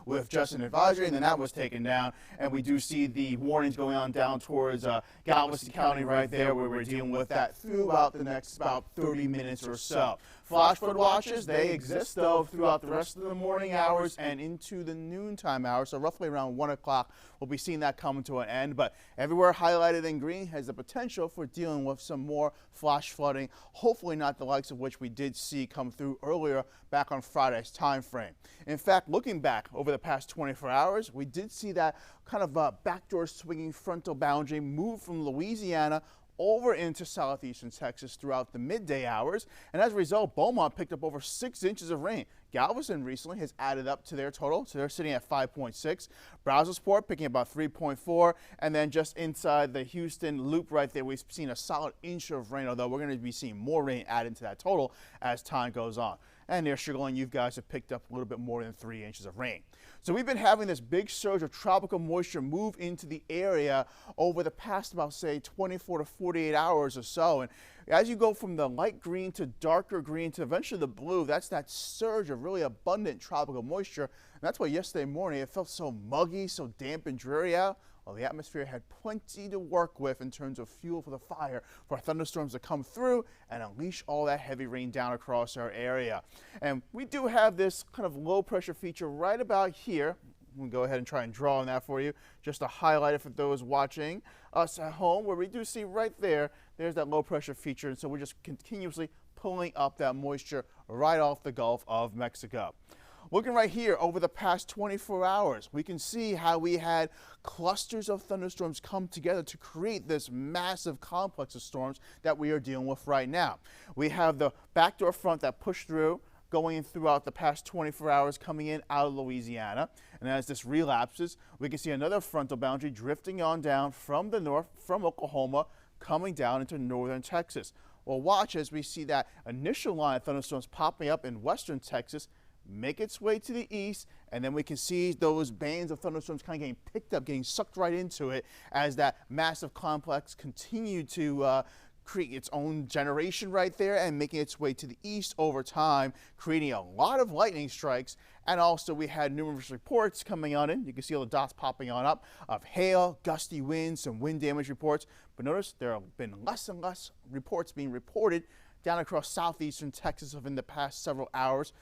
with just an advisory, and then that was taken down. And we do see the warnings going on down towards Galveston County right there, where we're dealing with that throughout the next about 30 minutes or so. Flash flood watches, they exist though throughout the rest of the morning hours and into the noontime hours. So roughly around 1 o'clock, we'll be seeing that come to an end. But everywhere highlighted in green has the potential for dealing with some more flash flooding. Hopefully not the likes of which we did see come through earlier back on Friday's time frame. In fact, looking back over the past 24 hours, we did see that kind of backdoor swinging frontal boundary move from Louisiana over into southeastern Texas throughout the midday hours, and as a result, Beaumont picked up over 6 inches of rain. Galveston recently has added up to their total, so they're sitting at 5.6. Brazosport picking about 3.4, and then just inside the Houston loop right there, we've seen a solid inch of rain, although we're going to be seeing more rain added to that total as time goes on. And near Sugar Land, you guys have picked up a little bit more than 3 inches of rain. So we've been having this big surge of tropical moisture move into the area over the past about, say, 24 to 48 hours or so. And as you go from the light green to darker green to eventually the blue, that's that surge of really abundant tropical moisture. And that's why yesterday morning it felt so muggy, so damp and dreary out. Well, the atmosphere had plenty to work with in terms of fuel for the fire for thunderstorms to come through and unleash all that heavy rain down across our area. And we do have this kind of low pressure feature right about here. We'll go ahead and try and draw on that for you just to highlight it for those watching us at home, where we do see right there, there's that low pressure feature. And so we're just continuously pulling up that moisture right off the Gulf of Mexico. Looking right here over the past 24 hours, we can see how we had clusters of thunderstorms come together to create this massive complex of storms that we are dealing with right now. We have the backdoor front that pushed through, going in throughout the past 24 hours, coming in out of Louisiana. And as this relapses, we can see another frontal boundary drifting on down from the north, from Oklahoma, coming down into northern Texas. Well, watch as we see that initial line of thunderstorms popping up in western Texas, make its way to the east, and then we can see those bands of thunderstorms kind of getting picked up, getting sucked right into it as that massive complex continued to create its own generation right there and making its way to the east over time, creating a lot of lightning strikes. And also we had numerous reports coming on in. You can see all the dots popping on up of hail, gusty winds, some wind damage reports. But notice there have been less and less reports being reported down across southeastern Texas within the past several hours.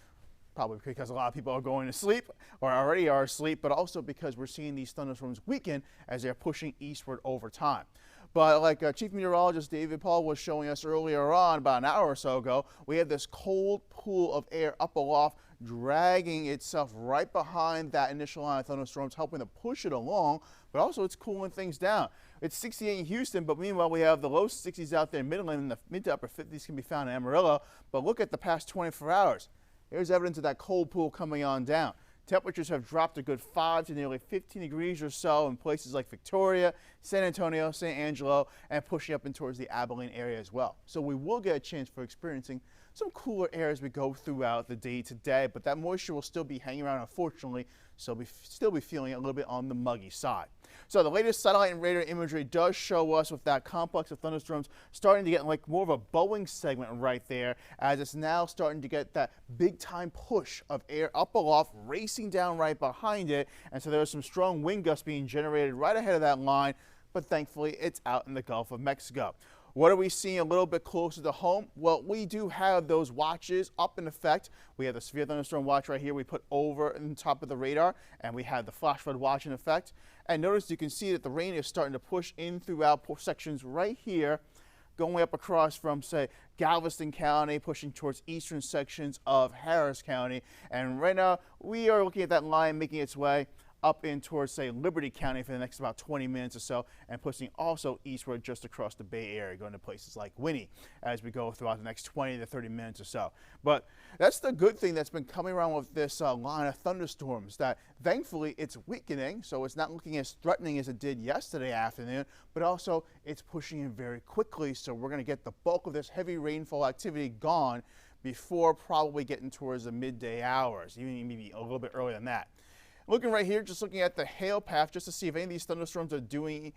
Probably because a lot of people are going to sleep or already are asleep, but also because we're seeing these thunderstorms weaken as they're pushing eastward over time. But like Chief Meteorologist David Paul was showing us earlier on, about an hour or so ago, we have this cold pool of air up aloft dragging itself right behind that initial line of thunderstorms, helping to push it along, but also it's cooling things down. It's 68 in Houston, but meanwhile we have the low 60s out there in Midland, and the mid to upper 50s can be found in Amarillo. But look at the past 24 hours. Here's evidence of that cold pool coming on down. Temperatures have dropped a good 5 to nearly 15 degrees or so in places like Victoria, San Antonio, San Angelo, and pushing up in towards the Abilene area as well. So we will get a chance for experiencing some cooler air as we go throughout the day today, but that moisture will still be hanging around, unfortunately, so we still be feeling it a little bit on the muggy side. So the latest satellite and radar imagery does show us with that complex of thunderstorms starting to get like more of a Boeing segment right there, as it's now starting to get that big time push of air up aloft, racing down right behind it. And so there's some strong wind gusts being generated right ahead of that line, but thankfully it's out in the Gulf of Mexico. What are we seeing a little bit closer to home? Well, we do have those watches up in effect. We have the severe thunderstorm watch right here we put over on top of the radar, and we have the flash flood watch in effect. And notice you can see that the rain is starting to push in throughout sections right here, going up across from, say, Galveston County, pushing towards eastern sections of Harris County. And right now we are looking at that line making its way up in towards, say, Liberty County for the next about 20 minutes or so, and pushing also eastward just across the Bay Area, going to places like Winnie as we go throughout the next 20 to 30 minutes or so. But that's the good thing that's been coming around with this line of thunderstorms, that thankfully it's weakening, so it's not looking as threatening as it did yesterday afternoon, but also it's pushing in very quickly, so we're going to get the bulk of this heavy rainfall activity gone before probably getting towards the midday hours, even maybe a little bit earlier than that. Looking right here, just looking at the hail path, just to see if any of these thunderstorms are doing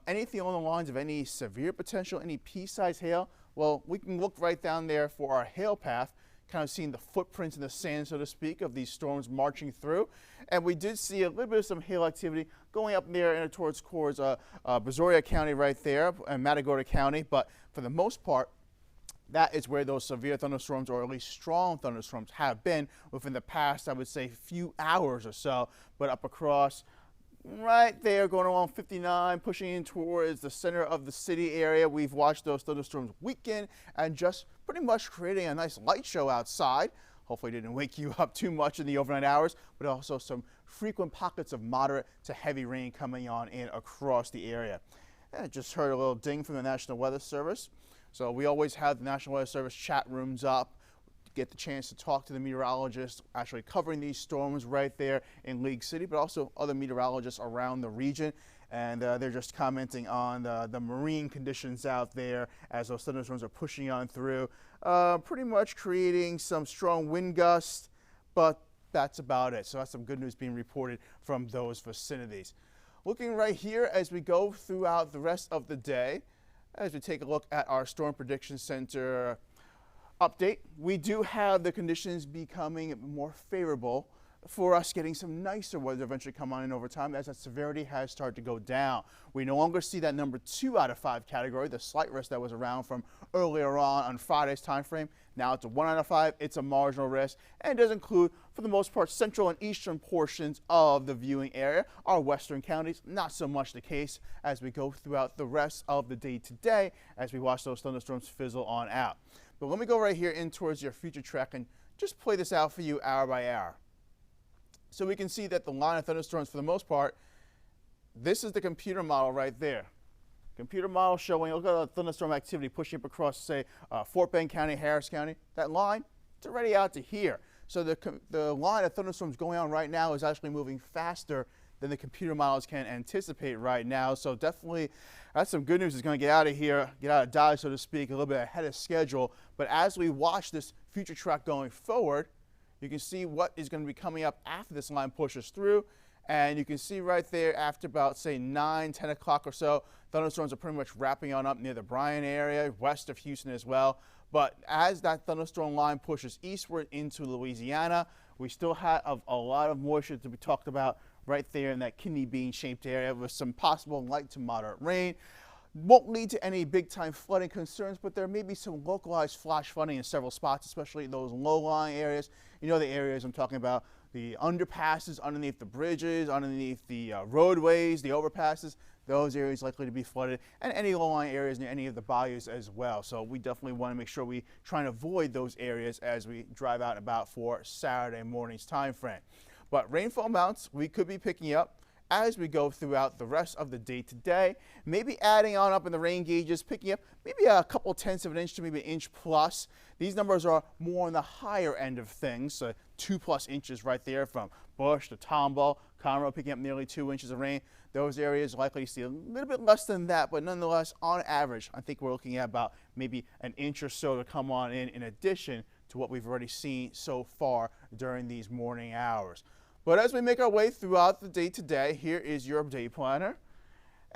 anything along the lines of any severe potential, any pea-sized hail. Well, we can look right down there for our hail path. kind of seeing the footprints in the sand, so to speak, of these storms marching through. And we did see a little bit of some hail activity going up there and towards Brazoria County right there and Matagorda County. But for the most part, that is where those severe thunderstorms, or at least strong thunderstorms, have been within the past, I would say, few hours or so. But up across right there, going along 59, pushing in towards the center of the city area, we've watched those thunderstorms weaken and just pretty much creating a nice light show outside. Hopefully it didn't wake you up too much in the overnight hours, but also some frequent pockets of moderate to heavy rain coming on in across the area. And I just heard a little ding from the National Weather Service. So we always have the National Weather Service chat rooms up to get the chance to talk to the meteorologists actually covering these storms right there in League City, but also other meteorologists around the region. And they're just commenting on the marine conditions out there as those thunderstorms are pushing on through, pretty much creating some strong wind gusts, but that's about it. So that's some good news being reported from those vicinities. Looking right here as we go throughout the rest of the day, as we take a look at our Storm Prediction Center update, we do have the conditions becoming more favorable for us getting some nicer weather eventually come on in over time as that severity has started to go down. We no longer see that number 2 out of 5 category, the slight risk that was around from earlier on Friday's time frame. Now it's a 1 out of 5, it's a marginal risk, and it does include, for the most part, central and eastern portions of the viewing area. Our western counties, not so much the case as we go throughout the rest of the day today as we watch those thunderstorms fizzle on out. But let me go right here in towards your future track and just play this out for you hour by hour. So we can see that the line of thunderstorms, for the most part, this is the computer model right there. Computer model showing, look at the thunderstorm activity pushing up across, say, Fort Bend County, Harris County. That line, it's already out to here. So the line of thunderstorms going on right now is actually moving faster than the computer models can anticipate right now. So definitely, that's some good news. It's going to get out of here, get out of Dodge, so to speak, a little bit ahead of schedule. But as we watch this future track going forward, you can see what is going to be coming up after this line pushes through. And you can see right there after about, say, 9, 10 o'clock or so, thunderstorms are pretty much wrapping on up near the Bryan area, west of Houston as well. But as that thunderstorm line pushes eastward into Louisiana, we still have a lot of moisture to be talked about right there in that kidney bean shaped area with some possible light to moderate rain. Won't lead to any big time flooding concerns, but there may be some localized flash flooding in several spots, especially in those low-lying areas. You know the areas I'm talking about, the underpasses, underneath the bridges, underneath the roadways, the overpasses. Those areas likely to be flooded, and any low-lying areas near any of the bayous as well. So we definitely want to make sure we try and avoid those areas as we drive out and about for Saturday morning's time frame. But rainfall amounts we could be picking up as we go throughout the rest of the day today, maybe adding on up in the rain gauges, picking up maybe a couple tenths of an inch to maybe an inch plus. These numbers are more on the higher end of things, so 2+ inches right there from Bush to Tomball, Conroe picking up nearly 2 inches of rain. Those areas likely to see a little bit less than that, but nonetheless, on average, I think we're looking at about maybe an inch or so to come on in addition to what we've already seen so far during these morning hours. But as we make our way throughout the day today, here is your day planner.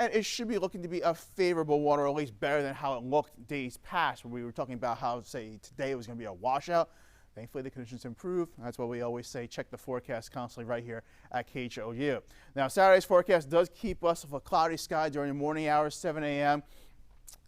And it should be looking to be a favorable one, or at least better than how it looked days past, when we were talking about how, say, today it was going to be a washout. Thankfully, the conditions improved. That's why we always say check the forecast constantly right here at KHOU. Now, Saturday's forecast does keep us with a cloudy sky during the morning hours, 7 a.m.,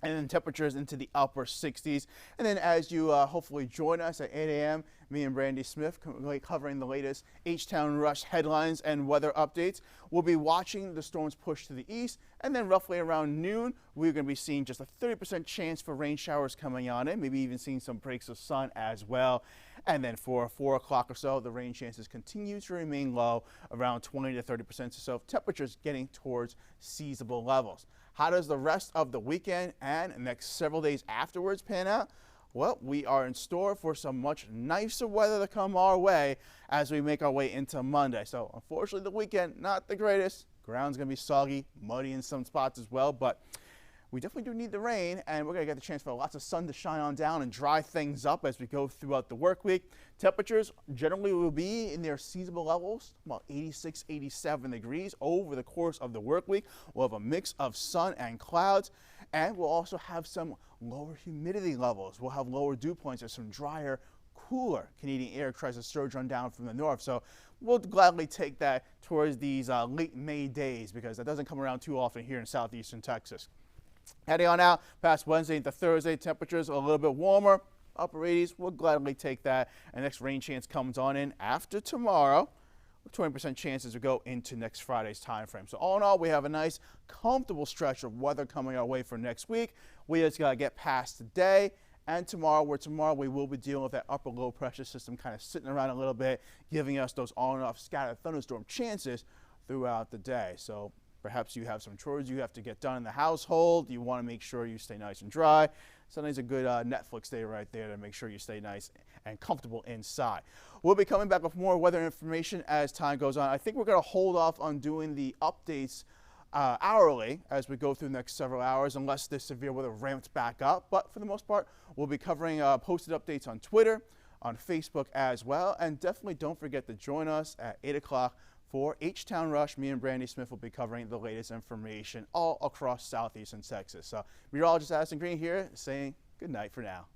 and then temperatures into the upper 60s. And then as you hopefully join us at 8 a.m., me and Brandy Smith covering the latest H-Town Rush headlines and weather updates. We'll be watching the storms push to the east, and then roughly around noon, we're going to be seeing just a 30% chance for rain showers coming on in, maybe even seeing some breaks of sun as well. And then for 4 o'clock or so, the rain chances continue to remain low, around 20 to 30%, so temperatures getting towards seasonable levels. How does the rest of the weekend and next several days afterwards pan out? Well, we are in store for some much nicer weather to come our way as we make our way into Monday. So unfortunately, the weekend, not the greatest. Ground's going to be soggy, muddy in some spots as well, but we definitely do need the rain, and we're going to get the chance for lots of sun to shine on down and dry things up as we go throughout the work week. Temperatures generally will be in their seasonable levels, about 86, 87 degrees over the course of the work week. We'll have a mix of sun and clouds, and we'll also have some lower humidity levels. We'll have lower dew points and some drier, cooler Canadian air tries to surge on down from the north. So we'll gladly take that towards these late May days, because that doesn't come around too often here in southeastern Texas. Heading on out past Wednesday into Thursday, temperatures a little bit warmer, upper 80s. We'll gladly take that. And next rain chance comes on in after tomorrow. 20% chances to go into next Friday's time frame. So all in all, we have a nice, comfortable stretch of weather coming our way for next week. We just got to get past today and tomorrow, where tomorrow we will be dealing with that upper low pressure system kind of sitting around a little bit, giving us those on and off scattered thunderstorm chances throughout the day. So perhaps you have some chores you have to get done in the household. You want to make sure you stay nice and dry. Sunday's a good Netflix day right there to make sure you stay nice and comfortable inside. We'll be coming back with more weather information as time goes on. I think we're going to hold off on doing the updates hourly as we go through the next several hours, unless this severe weather ramps back up. But for the most part, we'll be covering posted updates on Twitter, on Facebook as well. And definitely don't forget to join us at 8 o'clock for H-Town Rush. Me and Brandy Smith will be covering the latest information all across southeastern Texas. So meteorologist Addison Green here saying good night for now.